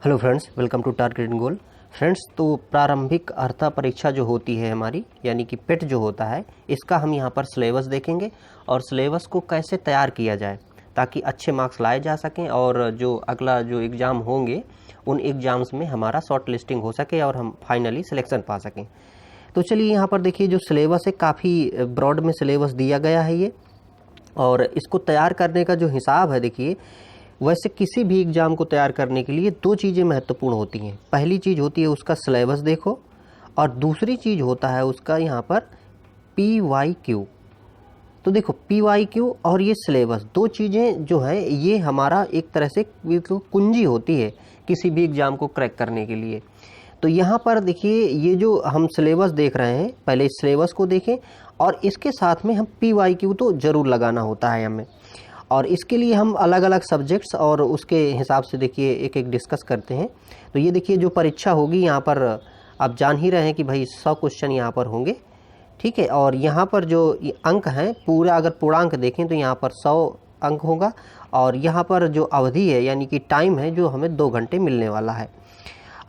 Hello friends, welcome to target and goal. Friends, तो प्रारंभिक अर्हता परीक्षा जो होती है हमारी, यानी कि पेट जो होता है, इसका हम यहाँ पर सिलेबस देखेंगे और सिलेबस को कैसे तैयार किया जाए ताकि अच्छे मार्क्स लाए जा सकें और जो अगला जो एग्ज़ाम होंगे उन एग्ज़ाम्स में हमारा शॉर्ट लिस्टिंग हो सके और हम फाइनली सिलेक्शन पा सकें। तो चलिए यहाँ पर देखिए, जो सिलेबस है काफ़ी ब्रॉड में सिलेबस दिया गया है ये, और इसको तैयार करने का जो हिसाब है देखिए, वैसे किसी भी एग्ज़ाम को तैयार करने के लिए दो चीज़ें महत्वपूर्ण होती हैं। पहली चीज़ होती है उसका सिलेबस देखो, और दूसरी चीज़ होता है उसका यहाँ पर PYQ। तो देखो, PYQ और ये सिलेबस, दो चीज़ें जो है ये हमारा एक तरह से बिल्कुल कुंजी होती है किसी भी एग्ज़ाम को क्रैक करने के लिए। तो यहाँ पर देखिए, ये जो हम सिलेबस देख रहे हैं, पहले इस सिलेबस को देखें और इसके साथ में हम PYQ तो ज़रूर लगाना होता है हमें। और इसके लिए हम अलग अलग सब्जेक्ट्स और उसके हिसाब से देखिए एक एक डिस्कस करते हैं। तो ये देखिए, जो परीक्षा होगी यहाँ पर आप जान ही रहे हैं कि भाई 100 क्वेश्चन यहाँ पर होंगे, ठीक है। और यहाँ पर जो अंक हैं, पूरा अगर पूर्णांक देखें तो यहाँ पर 100 अंक होगा, और यहाँ पर जो अवधि है यानी कि टाइम है जो हमें 2 घंटे मिलने वाला है।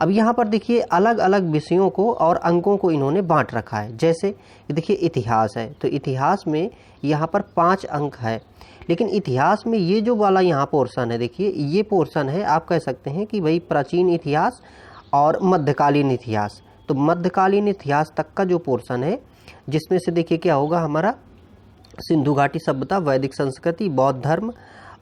अब यहाँ पर देखिए, अलग अलग विषयों को और अंकों को इन्होंने बांट रखा है। जैसे देखिए, इतिहास है तो इतिहास में यहाँ पर 5 अंक है, लेकिन इतिहास में ये जो वाला यहाँ पोर्शन है, देखिए ये पोर्शन है, आप कह सकते हैं कि भाई प्राचीन इतिहास और मध्यकालीन इतिहास। तो मध्यकालीन इतिहास तक का जो पोर्शन है, जिसमें से देखिए क्या होगा हमारा, सिंधु घाटी सभ्यता, वैदिक संस्कृति, बौद्ध धर्म,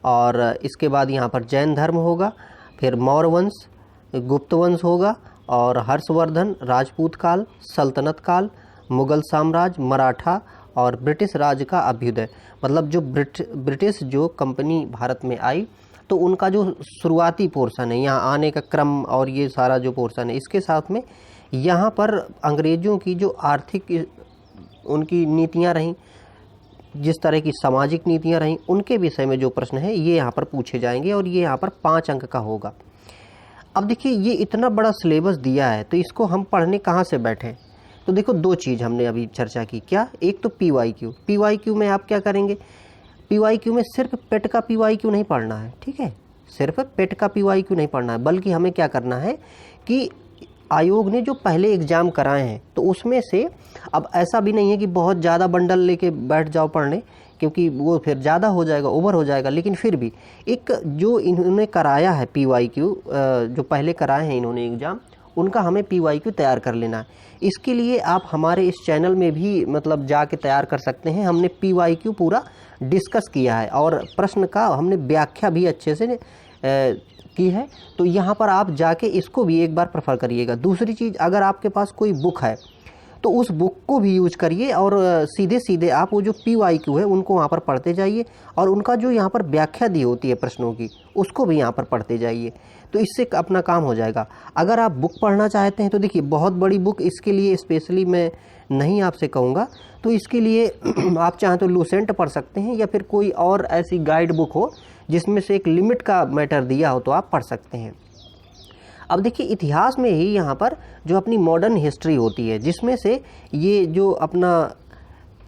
और इसके बाद यहाँ पर जैन धर्म होगा, फिर मौर्य वंश, गुप्त वंश होगा, और हर्षवर्धन, राजपूत काल, सल्तनत काल, मुगल साम्राज्य, मराठा और ब्रिटिश राज का अभ्युदय। मतलब जो ब्रिटिश जो कंपनी भारत में आई, तो उनका जो शुरुआती पोर्शन है, यहाँ आने का क्रम और ये सारा जो पोर्शन है, इसके साथ में यहाँ पर अंग्रेज़ों की जो आर्थिक उनकी नीतियाँ रहीं, जिस तरह की सामाजिक नीतियाँ रहीं, उनके विषय में जो प्रश्न है ये यहाँ पर पूछे जाएंगे, और ये यहाँ पर 5 अंक का होगा। अब देखिए, ये इतना बड़ा सिलेबस दिया है, तो इसको हम पढ़ने कहाँ से बैठें? तो देखो, दो चीज़ हमने अभी चर्चा की। क्या? एक तो PYQ में आप क्या करेंगे, PYQ में सिर्फ पेट का PYQ नहीं पढ़ना है, ठीक है, सिर्फ पेट का PYQ नहीं पढ़ना है, बल्कि हमें क्या करना है कि आयोग ने जो पहले एग्ज़ाम कराए हैं, तो उसमें से अब ऐसा भी नहीं है कि बहुत ज़्यादा बंडल लेके बैठ जाओ पढ़ने, क्योंकि वो फिर ज़्यादा हो जाएगा, ओवर हो जाएगा। लेकिन फिर भी एक जो इन्होंने कराया है PYQ, जो पहले कराए हैं इन्होंने एग्ज़ाम, उनका हमें PYQ तैयार कर लेना है। इसके लिए आप हमारे इस चैनल में भी मतलब जाके तैयार कर सकते हैं। हमने PYQ पूरा डिस्कस किया है और प्रश्न का हमने व्याख्या भी अच्छे से की है। तो यहाँ पर आप जाके इसको भी एक बार प्रेफर करिएगा। दूसरी चीज़, अगर आपके पास कोई बुक है तो उस बुक को भी यूज करिए, और सीधे सीधे आप वो जो PYQ है उनको वहाँ पर पढ़ते जाइए, और उनका जो यहाँ पर व्याख्या दी होती है प्रश्नों की, उसको भी यहाँ पर पढ़ते जाइए। तो इससे अपना काम हो जाएगा। अगर आप बुक पढ़ना चाहते हैं तो देखिए, बहुत बड़ी बुक इसके लिए स्पेशली मैं नहीं आपसे कहूँगा, तो इसके लिए आप चाहें तो लूसेंट पढ़ सकते हैं, या फिर कोई और ऐसी गाइड बुक हो जिसमें से एक लिमिट का मैटर दिया हो तो आप पढ़ सकते हैं। अब देखिए, इतिहास में ही यहाँ पर जो अपनी मॉडर्न हिस्ट्री होती है, जिसमें से ये जो अपना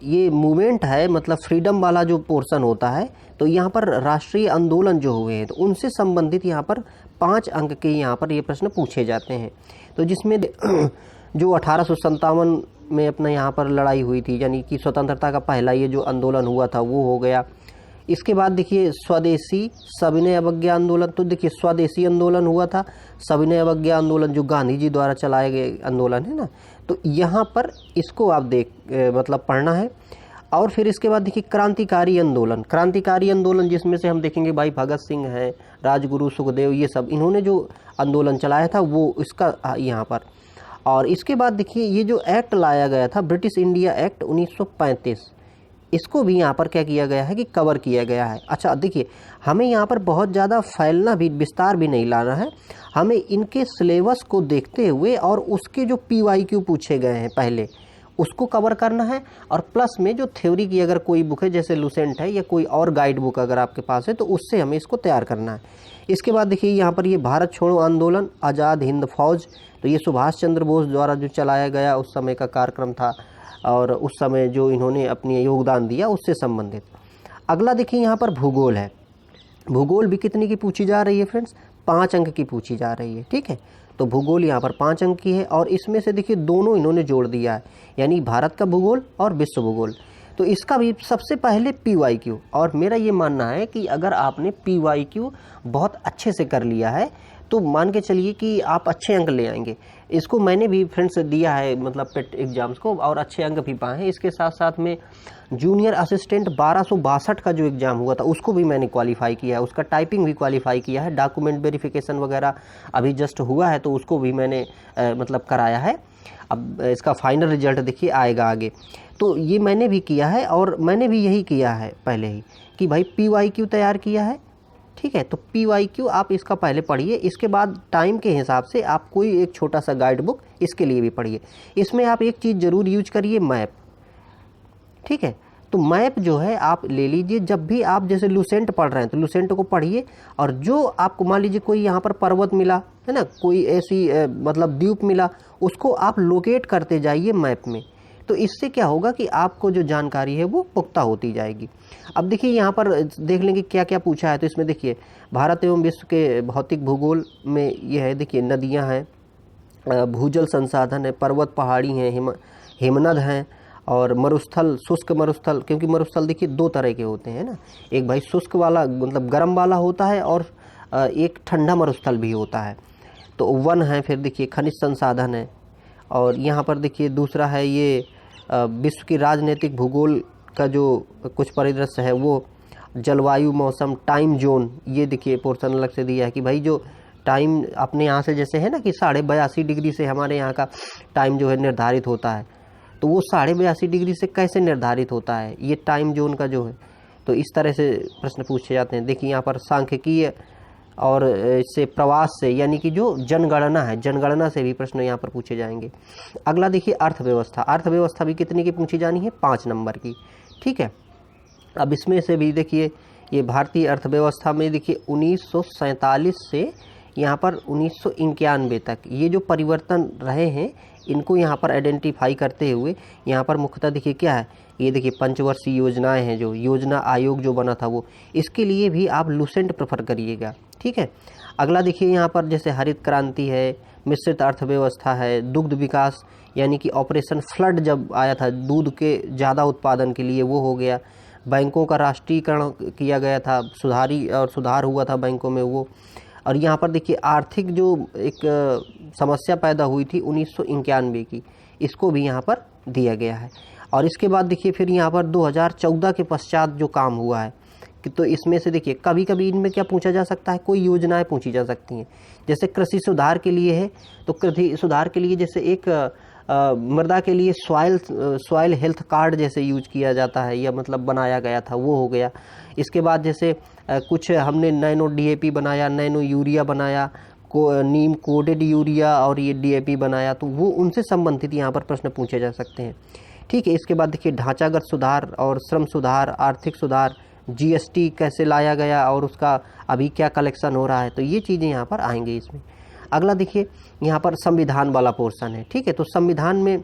ये मूवमेंट है, मतलब फ्रीडम वाला जो पोर्शन होता है, तो यहाँ पर राष्ट्रीय आंदोलन जो हुए हैं, तो उनसे संबंधित यहाँ पर 5 अंक के यहाँ पर ये प्रश्न पूछे जाते हैं। तो जिसमें जो 1857 में अपना यहाँ पर लड़ाई हुई थी, यानी कि स्वतंत्रता का पहला ये जो आंदोलन हुआ था वो हो गया। इसके बाद देखिए, स्वदेशी सविनय अवज्ञा आंदोलन। तो देखिए, स्वदेशी आंदोलन हुआ था, सविनय अवज्ञा आंदोलन जो गांधी जी द्वारा चलाए गए आंदोलन है ना, तो यहाँ पर इसको आप मतलब पढ़ना है। और फिर इसके बाद देखिए, क्रांतिकारी आंदोलन जिसमें से हम देखेंगे भाई भगत सिंह हैं, राजगुरु, सुखदेव, ये सब इन्होंने जो आंदोलन चलाया था वो इसका यहाँ पर। और इसके बाद देखिए, ये जो एक्ट लाया गया था, ब्रिटिश इंडिया एक्ट 1935, इसको भी यहाँ पर क्या किया गया है कि कवर किया गया है। अच्छा देखिए, हमें यहाँ पर बहुत ज़्यादा फैलना भी, विस्तार भी नहीं लाना है, हमें इनके सिलेबस को देखते हुए और उसके जो PYQ पूछे गए हैं पहले, उसको कवर करना है। और प्लस में जो थ्योरी की अगर कोई बुक है, जैसे लूसेंट है या कोई और गाइड बुक अगर आपके पास है, तो उससे हमें इसको तैयार करना है। इसके बाद देखिए, यहाँ पर ये भारत छोड़ो आंदोलन, आज़ाद हिंद फौज, तो ये सुभाष चंद्र बोस द्वारा जो चलाया गया उस समय का कार्यक्रम था, और उस समय जो इन्होंने अपनी योगदान दिया उससे संबंधित। अगला देखिए, यहाँ पर भूगोल है। भूगोल भी कितनी की पूछी जा रही है फ्रेंड्स, 5 अंक की पूछी जा रही है, ठीक है। तो भूगोल यहाँ पर 5 अंक की है और इसमें से देखिए दोनों इन्होंने जोड़ दिया है, यानी भारत का भूगोल और विश्व भूगोल। तो इसका भी सबसे पहले PYQ, और मेरा ये मानना है कि अगर आपने PYQ बहुत अच्छे से कर लिया है तो मान के चलिए कि आप अच्छे अंक ले आएंगे। इसको मैंने भी फ्रेंड्स दिया है, मतलब पेट एग्जाम्स को, और अच्छे अंक भी पाए हैं। इसके साथ साथ में जूनियर असिस्टेंट 1262 का जो एग्ज़ाम हुआ था उसको भी मैंने क्वालिफाई किया है, उसका टाइपिंग भी क्वालिफाई किया है, डॉक्यूमेंट वेरिफिकेशन वगैरह अभी जस्ट हुआ है तो उसको भी मैंने मतलब कराया है। अब इसका फाइनल रिजल्ट देखिए आएगा आगे। तो ये मैंने भी किया है और मैंने भी यही किया है पहले ही कि भाई PYQ तैयार किया है, ठीक है। तो PYQ आप इसका पहले पढ़िए, इसके बाद टाइम के हिसाब से आप कोई एक छोटा सा गाइड बुक इसके लिए भी पढ़िए। इसमें आप एक चीज़ ज़रूर यूज करिए, मैप, ठीक है। तो मैप जो है आप ले लीजिए, जब भी आप जैसे लुसेंट पढ़ रहे हैं तो लुसेंट को पढ़िए, और जो आपको मान लीजिए कोई यहाँ पर पर्वत मिला है ना, कोई ऐसी मतलब द्वीप मिला, उसको आप लोकेट करते जाइए मैप में। तो इससे क्या होगा कि आपको जो जानकारी है वो पुख्ता होती जाएगी। अब देखिए यहाँ पर देख लेंगे क्या क्या पूछा है। तो इसमें देखिए भारत एवं विश्व के भौतिक भूगोल में ये है, देखिए नदियाँ हैं, भूजल संसाधन है, पर्वत पहाड़ी हैं, हिमनद हैं, और मरुस्थल, शुष्क मरुस्थल, क्योंकि मरुस्थल देखिए 2 तरह के होते हैं ना, एक भाई शुष्क वाला मतलब गर्म वाला होता है और एक ठंडा मरुस्थल भी होता है। तो वन है, फिर देखिए खनिज संसाधन है, और यहाँ पर देखिए दूसरा है ये विश्व की राजनीतिक भूगोल का जो कुछ परिदृश्य है वो, जलवायु, मौसम, टाइम जोन, ये देखिए पोर्शन अलग से दिया है कि भाई जो टाइम अपने यहाँ से जैसे है ना कि 82.5 डिग्री से हमारे यहाँ का टाइम जो है निर्धारित होता है, तो वो 82.5 डिग्री से कैसे निर्धारित होता है, ये टाइम जोन का जो है। तो इस तरह से प्रश्न पूछे जाते हैं। देखिए यहाँ पर सांख्यिकीय और इससे प्रवास से, यानी कि जो जनगणना है, जनगणना से भी प्रश्न यहाँ पर पूछे जाएंगे। अगला देखिए अर्थव्यवस्था, अर्थव्यवस्था भी कितने की पूछी जानी है, 5 नंबर की, ठीक है। अब इसमें से भी देखिए ये भारतीय अर्थव्यवस्था में देखिए 1947 से यहाँ पर 1991 तक ये जो परिवर्तन रहे हैं इनको यहाँ पर आइडेंटिफाई करते हुए यहाँ पर मुख्यतः देखिए क्या है, ये देखिए पंचवर्षीय योजनाएं हैं, जो योजना आयोग जो बना था वो, इसके लिए भी आप लुसेंट प्रेफर करिएगा, ठीक है। अगला देखिए यहाँ पर जैसे हरित क्रांति है, मिश्रित अर्थव्यवस्था है, दुग्ध विकास, यानी कि ऑपरेशन फ्लड जब आया था दूध के ज़्यादा उत्पादन के लिए, वो हो गया। बैंकों का राष्ट्रीयकरण किया गया था, सुधार हुआ था बैंकों में वो। और यहाँ पर देखिए आर्थिक जो एक समस्या पैदा हुई थी 1991 की, इसको भी यहाँ पर दिया गया है। और इसके बाद देखिए फिर यहाँ पर 2014 के पश्चात जो काम हुआ है कि, तो इसमें से देखिए कभी कभी इनमें क्या पूछा जा सकता है, कोई योजनाएं पूछी जा सकती हैं। जैसे कृषि सुधार के लिए है, तो कृषि सुधार के लिए जैसे एक मृदा के लिए सॉइल हेल्थ कार्ड जैसे यूज किया जाता है, या मतलब बनाया गया था, वो हो गया। इसके बाद जैसे कुछ हमने नैनो DAP बनाया, नैनो यूरिया बनाया, नीम कोडेड यूरिया, और ये DAP बनाया, तो वो उनसे संबंधित यहाँ पर प्रश्न पूछे जा सकते हैं, ठीक है। इसके बाद देखिए ढांचागत सुधार और श्रम सुधार, आर्थिक सुधार, GST कैसे लाया गया और उसका अभी क्या कलेक्शन हो रहा है, तो ये चीज़ें यहाँ पर आएंगे इसमें। अगला देखिए यहाँ पर संविधान वाला पोर्शन है, ठीक है। तो संविधान में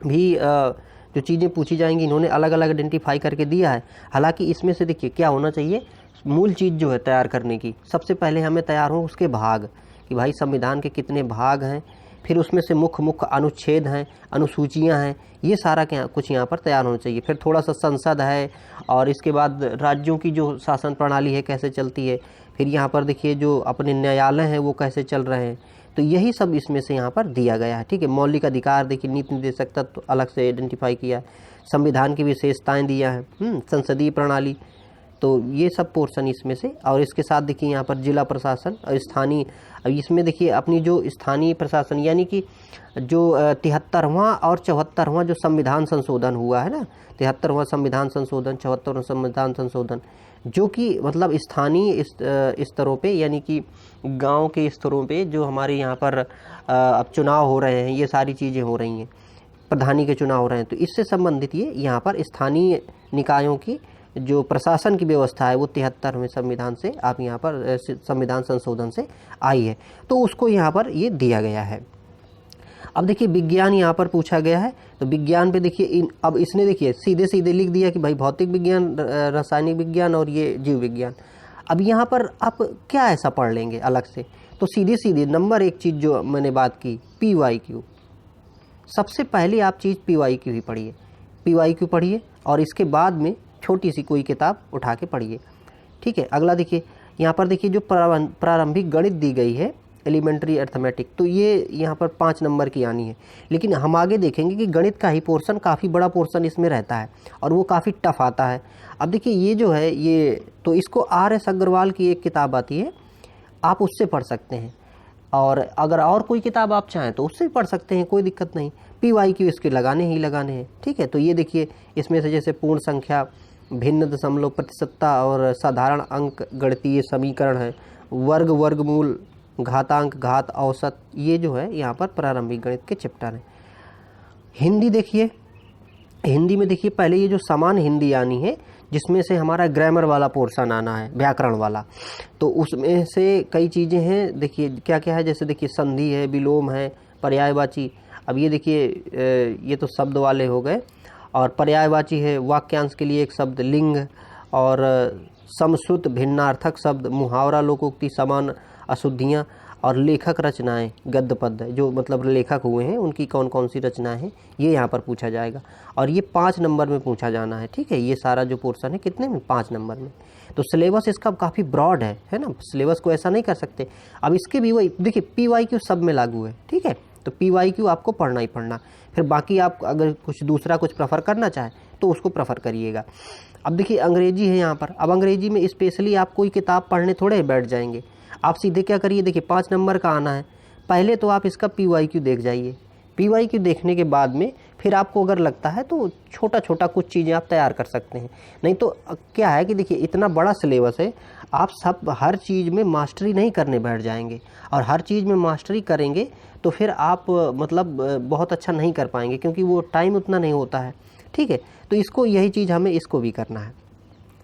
भी जो चीज़ें पूछी जाएंगी इन्होंने अलग अलग आइडेंटिफाई करके दिया है। हालांकि इसमें से देखिए क्या होना चाहिए, मूल चीज़ जो है तैयार करने की, सबसे पहले हमें तैयार हो उसके भाग, कि भाई संविधान के कितने भाग हैं, फिर उसमें से मुख्य अनुच्छेद हैं, अनुसूचियां हैं, ये सारा क्या कुछ यहाँ पर तैयार होना चाहिए। फिर थोड़ा सा संसद है, और इसके बाद राज्यों की जो शासन प्रणाली है कैसे चलती है, फिर यहाँ पर देखिए जो अपने न्यायालय हैं वो कैसे चल रहे हैं, तो यही सब इसमें से यहाँ पर दिया गया है, ठीक है। मौलिक अधिकार देखिए, नीति निर्देशक तत्व अलग से आइडेंटिफाई किया, संविधान की विशेषताएँ दिया है, संसदीय प्रणाली, तो ये सब पोर्शन इसमें से। और इसके साथ देखिए यहाँ पर जिला प्रशासन और स्थानीय, इसमें देखिए अपनी जो स्थानीय प्रशासन, यानी कि जो 73वां और 74वां जो संविधान संशोधन हुआ है ना, 73वां संविधान संशोधन, 74वां संविधान संशोधन, जो कि मतलब स्थानीय स्तरों पे, यानी कि गांव के स्तरों पे जो हमारे यहाँ पर अब चुनाव हो रहे हैं, ये सारी चीज़ें हो रही हैं, प्रधानी के चुनाव हो रहे हैं, तो इससे संबंधित ये यहाँ पर स्थानीय निकायों की जो प्रशासन की व्यवस्था है वो 73वें संविधान से आप यहाँ पर संविधान संशोधन से आई है, तो उसको यहाँ पर ये दिया गया है। अब देखिए विज्ञान यहाँ पर पूछा गया है, तो विज्ञान पे देखिए अब इसने देखिए सीधे सीधे लिख दिया कि भाई भौतिक विज्ञान, रासायनिक विज्ञान और ये जीव विज्ञान। अब यहाँ पर आप क्या ऐसा पढ़ लेंगे अलग से, तो सीधे सीधे नंबर एक चीज़ जो मैंने बात की PYQ, सबसे पहले आप चीज़ PYQ ही पढ़िए, PYQ पढ़िए और इसके बाद में छोटी सी कोई किताब उठा के पढ़िए, ठीक है। अगला देखिए, यहाँ पर देखिए जो प्रारंभिक गणित दी गई है, एलिमेंट्री अर्थमेटिक, तो ये यहाँ पर 5 नंबर की आनी है। लेकिन हम आगे देखेंगे कि गणित का ही पोर्शन, काफ़ी बड़ा पोर्शन इसमें रहता है और वो काफ़ी टफ आता है। अब देखिए ये जो है ये, तो इसको RS अग्रवाल की एक किताब आती है, आप उससे पढ़ सकते हैं, और अगर और कोई किताब आप चाहें तो उससे भी पढ़ सकते हैं, कोई दिक्कत नहीं। PYQ इसके लगाने ही लगाने हैं, ठीक है। तो ये देखिए इसमें से जैसे पूर्ण संख्या, भिन्न दशमलव, प्रतिशतता और साधारण अंक गणितीय समीकरण है, वर्ग, वर्गमूल, घातांक, घात, औसत, ये जो है यहाँ पर प्रारंभिक गणित के चैप्टर हैं। हिंदी देखिए, हिंदी में देखिए पहले ये जो समान हिंदी आनी है, जिसमें से हमारा ग्रामर वाला पोर्शन आना है, व्याकरण वाला, तो उसमें से कई चीज़ें हैं। देखिए क्या क्या है, जैसे देखिए संधि है, विलोम है, पर्यायवाची। अब ये देखिए ये तो शब्द वाले हो गए, और पर्यायवाची है वाक्यांश के लिए एक शब्द, लिंग, और समश्रुत भिन्नार्थक शब्द, मुहावरा, लोकोक्ति, समान अशुद्धियाँ, और लेखक रचनाएं, गद्य पद्य, जो मतलब लेखक हुए हैं उनकी कौन कौन सी रचनाएं हैं, ये यहाँ पर पूछा जाएगा, और ये 5 नंबर में पूछा जाना है, ठीक है। ये सारा जो पोर्शन है कितने में, 5 नंबर में। तो सिलेबस इसका काफ़ी ब्रॉड है ना, सिलेबस को ऐसा नहीं कर सकते। अब इसके भी वही देखिए, PYQ सब में लागू है, ठीक है। तो PYQ आपको पढ़ना ही पढ़ना, फिर बाकी आप अगर कुछ दूसरा कुछ प्रेफर करना चाहें तो उसको प्रेफर करिएगा। अब देखिए अंग्रेजी है यहाँ पर, अब अंग्रेजी में स्पेशली आप कोई किताब पढ़ने थोड़े बैठ जाएंगे, आप सीधे क्या करिए, देखिए 5 नंबर का आना है, पहले तो आप इसका PYQ देख जाइए। PYQ देखने के बाद में फिर आपको अगर लगता है तो छोटा छोटा कुछ चीज़ें आप तैयार कर सकते हैं। नहीं तो क्या है कि देखिए इतना बड़ा सिलेबस है, आप सब हर चीज़ में मास्टरी नहीं करने बैठ जाएंगे, और हर चीज़ में मास्टरी करेंगे तो फिर आप मतलब बहुत अच्छा नहीं कर पाएंगे, क्योंकि वो टाइम उतना नहीं होता है, ठीक है। तो इसको यही चीज़ हमें इसको भी करना है।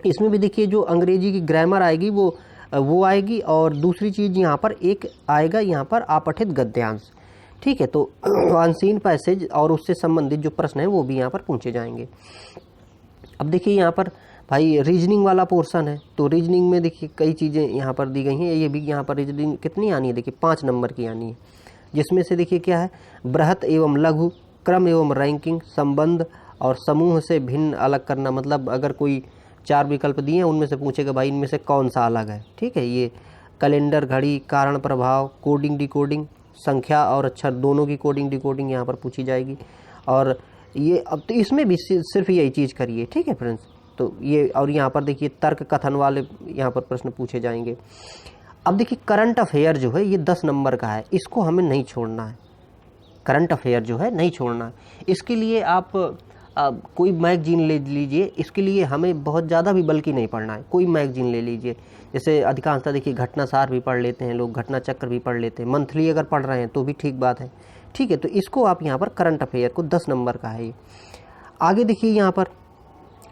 इसमें भी देखिए जो अंग्रेजी की ग्रामर आएगी वो आएगी, और दूसरी चीज़ यहाँ पर एक आएगा, यहाँ पर अपठित गद्यांश, ठीक है। तो अनसीन पैसेज और उससे संबंधित जो प्रश्न है वो भी यहाँ पर पूछे जाएंगे। अब देखिए यहाँ पर भाई रीजनिंग वाला पोर्शन है, तो रीजनिंग में देखिए कई चीज़ें यहाँ पर दी गई हैं। ये भी यहाँ पर रीजनिंग कितनी आनी है, देखिए 5 नंबर की आनी है, जिसमें से देखिए क्या है, बृहत एवं लघु, क्रम एवं रैंकिंग, संबंध और समूह से भिन्न अलग करना। मतलब अगर कोई 4 विकल्प दिए हैं, उनमें से पूछेगा भाई इनमें से कौन सा अलग है, ठीक है। ये कैलेंडर, घड़ी, कारण प्रभाव, कोडिंग डिकोडिंग, संख्या और अक्षर दोनों की कोडिंग डिकोडिंग यहाँ पर पूछी जाएगी। और ये अब तो इसमें भी सिर्फ यही चीज़ करिए, ठीक है फ्रेंड्स। तो ये, और यहाँ पर देखिए तर्क कथन वाले यहाँ पर प्रश्न पूछे जाएंगे। अब देखिए करंट अफेयर जो है ये 10 नंबर का है, इसको हमें नहीं छोड़ना है, करंट अफेयर जो है नहीं छोड़ना है। इसके लिए आप कोई मैगजीन ले लीजिए, इसके लिए हमें बहुत ज़्यादा भी बल्कि नहीं पढ़ना है, कोई मैगजीन ले लीजिए। जैसे अधिकांशतः देखिए घटनासार भी पढ़ लेते हैं लोग, घटना चक्र भी पढ़ लेते हैं, मंथली अगर पढ़ रहे हैं तो भी ठीक बात है, ठीक है। तो इसको आप यहाँ पर करंट अफेयर को 10 नंबर का है ये। आगे देखिए यहाँ पर,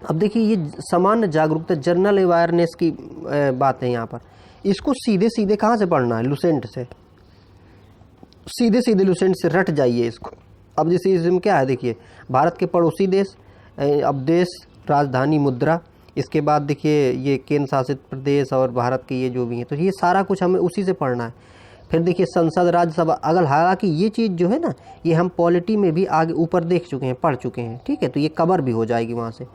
अब देखिए ये सामान्य जागरूकता, जनरल अवेयरनेस की बात है यहाँ पर। इसको सीधे सीधे कहाँ से पढ़ना है, लुसेंट से, सीधे सीधे लुसेंट से रट जाइए इसको। अब जैसे इसमें क्या है, देखिए भारत के पड़ोसी देश, अब देश, राजधानी, मुद्रा, इसके बाद देखिए ये केंद्र शासित प्रदेश और भारत के ये जो भी हैं, तो ये सारा कुछ हमें उसी से पढ़ना है। फिर देखिए संसद, राज्यसभा, अगर हालांकि ये चीज़ जो है ना, ये हम पॉलिटी में भी आगे ऊपर देख चुके हैं, पढ़ चुके हैं, ठीक है। तो ये कवर भी हो जाएगी वहाँ से।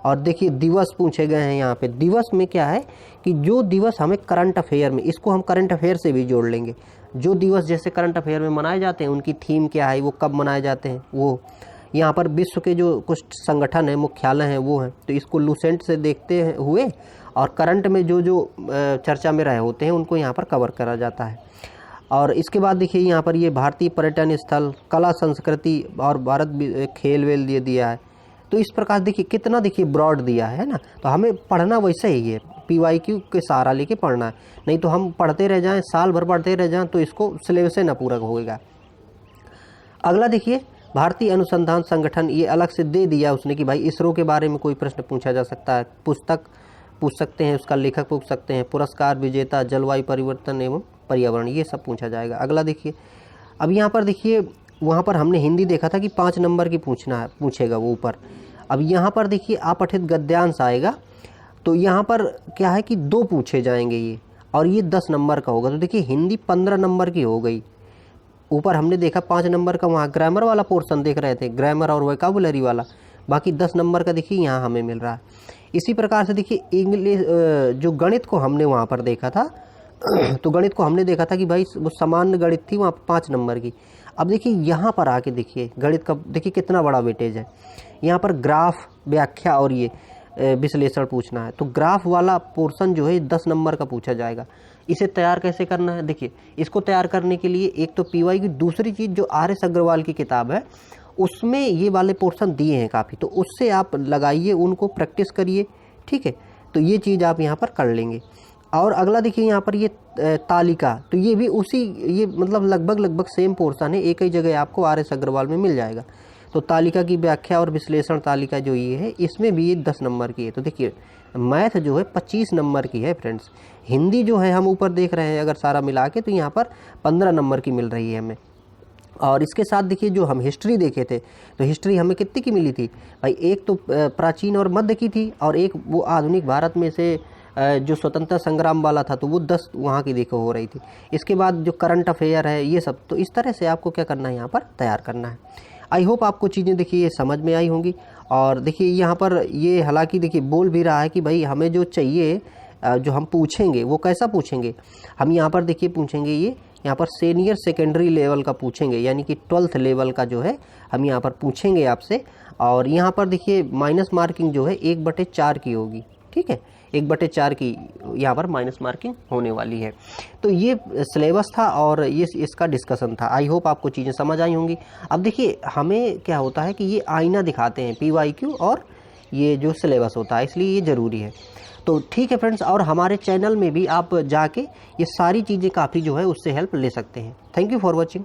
और देखिए दिवस पूछे गए हैं यहाँ पे। दिवस में क्या है कि जो दिवस हमें करंट अफेयर में, इसको हम करंट अफेयर से भी जोड़ लेंगे। जो दिवस जैसे करंट अफेयर में मनाए जाते हैं, उनकी थीम क्या है, वो कब मनाए जाते हैं, वो यहाँ पर विश्व के जो कुछ संगठन है, मुख्यालय हैं, वो हैं। तो इसको लुसेंट से देखते हुए और करंट में जो जो चर्चा में रहे होते हैं उनको यहाँ पर कवर करा जाता है। और इसके बाद देखिए यहाँ पर ये भारतीय पर्यटन स्थल, कला संस्कृति और भारत खेल वेल दिया है। तो इस प्रकार देखिए कितना देखिए ब्रॉड दिया है ना। तो हमें पढ़ना वैसे ही है, PYQ के सहारा लेके पढ़ना है, नहीं तो हम पढ़ते रह जाएं, साल भर पढ़ते रह जाएं तो इसको सिलेबस ना पूरा होगा। अगला देखिए भारतीय अनुसंधान संगठन, ये अलग से दे दिया उसने कि भाई इसरो के बारे में कोई प्रश्न पूछा जा सकता है, पुस्तक पूछ सकते हैं, उसका लेखक पूछ सकते हैं, पुरस्कार विजेता, जलवायु परिवर्तन एवं पर्यावरण, ये सब पूछा जाएगा। अगला देखिए, अब यहाँ पर देखिए वहाँ पर हमने हिंदी देखा था कि 5 नंबर की पूछेगा वो ऊपर। अब यहाँ पर देखिए अपठित गद्यांश आएगा, तो यहाँ पर क्या है कि 2 पूछे जाएंगे ये, और ये 10 नंबर का होगा। तो देखिए हिंदी 15 नंबर की हो गई। ऊपर हमने देखा 5 नंबर का वहाँ ग्रामर वाला पोर्शन देख रहे थे, ग्रामर और वोकैबुलरी वाला, बाकी 10 नंबर का देखिए यहाँ हमें मिल रहा है। इसी प्रकार से देखिए इंग्लिश जो गणित को हमने वहाँ पर देखा था तो गणित को हमने देखा था कि भाई वो सामान्य गणित थी वहाँ 5 नंबर की। अब देखिए यहाँ पर आके देखिए गणित का देखिए कितना बड़ा वेटेज है। यहाँ पर ग्राफ, व्याख्या और ये विश्लेषण पूछना है, तो ग्राफ वाला पोर्शन जो है 10 नंबर का पूछा जाएगा। इसे तैयार कैसे करना है, देखिए इसको तैयार करने के लिए एक तो पीवाई की, दूसरी चीज़ जो आर.एस. अग्रवाल की किताब है उसमें ये वाले पोर्शन दिए हैं काफ़ी, तो उससे आप लगाइए, उनको प्रैक्टिस करिए, ठीक है। तो ये चीज़ आप यहाँ पर कर लेंगे। और अगला देखिए यहाँ पर ये तालिका, तो ये भी उसी, ये मतलब लगभग सेम पोर्शन है, एक ही जगह आपको आर.एस. अग्रवाल में मिल जाएगा। तो तालिका की व्याख्या और विश्लेषण तालिका जो ये है इसमें भी ये 10 नंबर की है। तो देखिए मैथ जो है 25 नंबर की है फ्रेंड्स। हिंदी जो है हम ऊपर देख रहे हैं अगर सारा मिला के, तो यहाँ पर 15 नंबर की मिल रही है हमें। और इसके साथ देखिए जो हम हिस्ट्री देखे थे, तो हिस्ट्री हमें कितनी की मिली थी भाई, एक तो प्राचीन और मध्य की थी, और एक वो आधुनिक भारत में से जो स्वतंत्रता संग्राम वाला था, तो वो 10 वहाँ की देखो हो रही थी। इसके बाद जो करंट अफेयर है ये सब, तो इस तरह से आपको क्या करना है यहाँ पर तैयार करना है। आई होप आपको चीज़ें देखिए ये समझ में आई होंगी। और देखिए यहाँ पर ये हालांकि देखिए बोल भी रहा है कि भाई हमें जो चाहिए, जो हम पूछेंगे वो कैसा पूछेंगे, हम यहाँ पर देखिए पूछेंगे ये यहाँ पर सीनियर सेकेंडरी लेवल का पूछेंगे, यानी कि 12th लेवल का जो है हम यहाँ पर पूछेंगे आपसे। और यहाँ पर देखिए माइनस मार्किंग जो है 1/4 की होगी, ठीक है, 1/4 की यहाँ पर माइनस मार्किंग होने वाली है। तो ये सिलेबस था और ये इसका डिस्कशन था। आई होप आपको चीज़ें समझ आई होंगी। अब देखिए हमें क्या होता है कि ये आईना दिखाते हैं PYQ और ये जो सिलेबस होता है, इसलिए ये ज़रूरी है। तो ठीक है फ्रेंड्स, और हमारे चैनल में भी आप जाके ये सारी चीज़ें काफ़ी जो है उससे हेल्प ले सकते हैं। Thank you for watching.